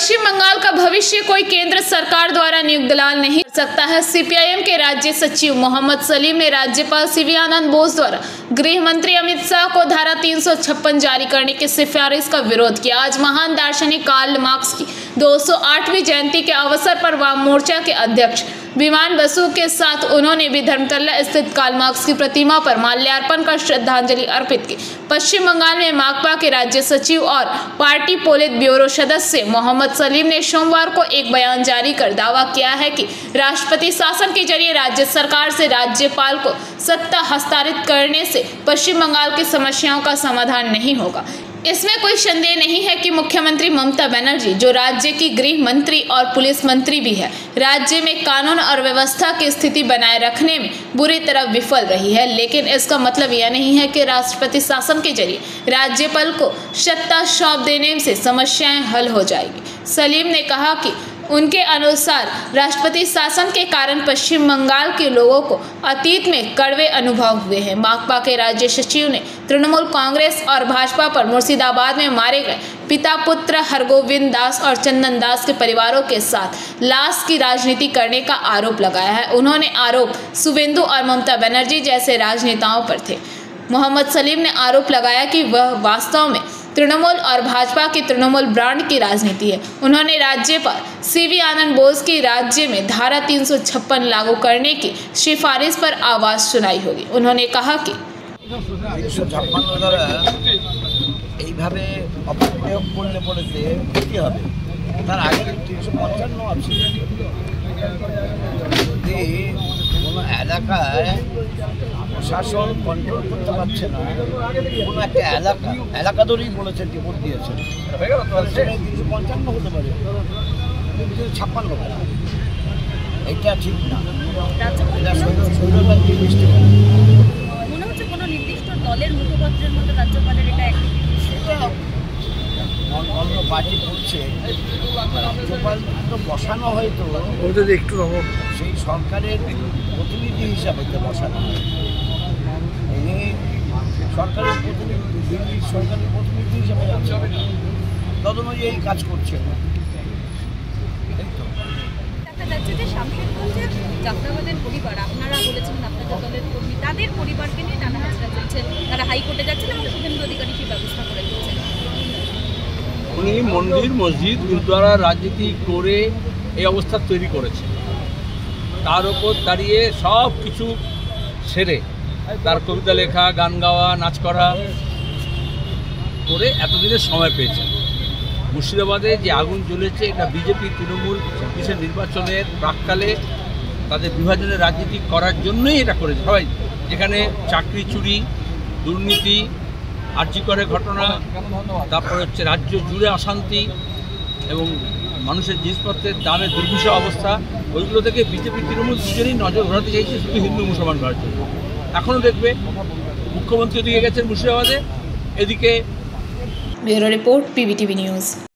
पश्चिम बंगाल का भविष्य कोई केंद्र सरकार द्वारा नियुक्त दलाल नहीं कर सकता है। सीपीआईएम के राज्य सचिव मोहम्मद सलीम ने राज्यपाल सीवी आनंद बोस द्वारा गृह मंत्री अमित शाह को धारा 356 जारी करने की सिफारिश का विरोध किया। आज महान दार्शनिक कार्ल मार्क्स की 208वीं जयंती के अवसर पर वाम मोर्चा के अध्यक्ष विमान बसु के साथ उन्होंने भी धर्मतला स्थित कार्ल मार्क्स की प्रतिमा पर माल्यार्पण कर श्रद्धांजलि अर्पित की। पश्चिम बंगाल में माकपा के राज्य सचिव और पार्टी पोलित ब्यूरो सदस्य मोहम्मद सलीम ने सोमवार को एक बयान जारी कर दावा किया है कि राष्ट्रपति शासन के जरिए राज्य सरकार से राज्यपाल को सत्ता हस्तांतरित करने से पश्चिम बंगाल की समस्याओं का समाधान नहीं होगा। इसमें कोई संदेह नहीं है कि मुख्यमंत्री ममता बनर्जी, जो राज्य की गृह मंत्री और पुलिस मंत्री भी है, राज्य में कानून और व्यवस्था की स्थिति बनाए रखने में बुरी तरह विफल रही है। लेकिन इसका मतलब यह नहीं है कि राष्ट्रपति शासन के जरिए राज्यपाल को सत्ता सौंप देने से समस्याएं हल हो जाएगी। सलीम ने कहा कि उनके अनुसार राष्ट्रपति शासन के कारण पश्चिम बंगाल के लोगों को अतीत में कड़वे अनुभव हुए हैं। माकपा के राज्य सचिव ने तृणमूल कांग्रेस और भाजपा पर मुर्शिदाबाद में मारे गए पिता पुत्र हरगोविंद दास और चंदन दास के परिवारों के साथ लाश की राजनीति करने का आरोप लगाया है। उन्होंने आरोप शुभेंदु और ममता बनर्जी जैसे राजनेताओं पर थे। मोहम्मद सलीम ने आरोप लगाया कि वह वास्तव में तृणमूल और भाजपा की तृणमूल ब्रांड की राजनीति है। उन्होंने राज्यपाल सीवी आनंद बोस की राज्य में धारा 356 लागू करने की सिफारिश पर आवाज सुनाई होगी। उन्होंने कहा कि 356 দ্বারা এইভাবে অপপ্রয়োগ করলে পড়েছে কি হবে, তার আগে 355 আছে। যদি কোনো এলাকায় প্রশাসন কন্ট্রোল করতে পারছে না, কোনো একটা এলাকা ধরেই বলেছেন রিপোর্ট দিয়েছেন, 355 হতে পারে, 356 হবে না। এটা ঠিক না, এটা স্বৈরতান্ত্রিক দৃষ্টি। মনে হচ্ছে কোনো নির্দিষ্ট দলের মুখপত্রের মতো রাজ্যপালের এটা সেটা অন্য পার্টি করছে। রাজ্যপাল তো বসানো হয়তো একটু সেই সরকারের প্রতিনিধি হিসাবে বসানো হয়। সরকারের প্রতিনিধি, দিল্লির সরকারের প্রতিনিধি হিসাবে যাচ্ছে, তদনুযায়ী কাজ করছে। দেখা যাচ্ছে যে শামশেরগঞ্জের যাত্রাবাদের পরিবার, আপনারা বলেছিলেন আপনাদের দলের কর্মী, তাদের পরিবারকে নিয়ে টানা হাঁচড়া চলছে। তারা হাইকোর্টে যাচ্ছেন এবং শুভেন্দু অধিকারী সেই ব্যবস্থা করে দিচ্ছেন। উনি মন্দির, মসজিদ, গুরুদ্বারা রাজনীতি করে এই অবস্থা তৈরি করেছে। তার উপর দাঁড়িয়ে সব কিছু সেরে তার কবিতা লেখা, গান গাওয়া, নাচ করা করে এতদিনের সময় পেয়েছে। মুর্শিদাবাদে যে আগুন জ্বলেছে, এটা বিজেপি তৃণমূল বিশেষ নির্বাচনের প্রাককালে তাদের বিভাজনের রাজনীতি করার জন্যই এটা করেছে সবাই। যেখানে চাকরি চুরি, দুর্নীতি, আর্যিকরের ঘটনা, তারপরে হচ্ছে রাজ্য জুড়ে অশান্তি এবং মানুষের জিনিসপত্রের দামের দুর্বিষহ অবস্থা, ওইগুলো থেকে বিজেপি তৃণমূল দুজনেই নজর ঘোরাতে চাইছে শুধু হিন্দু মুসলমান করার জন্য। এখনও দেখবে মুখ্যমন্ত্রী ওদিকে গেছেন মুর্শিদাবাদে, এদিকে। Bureau report, PBTV news.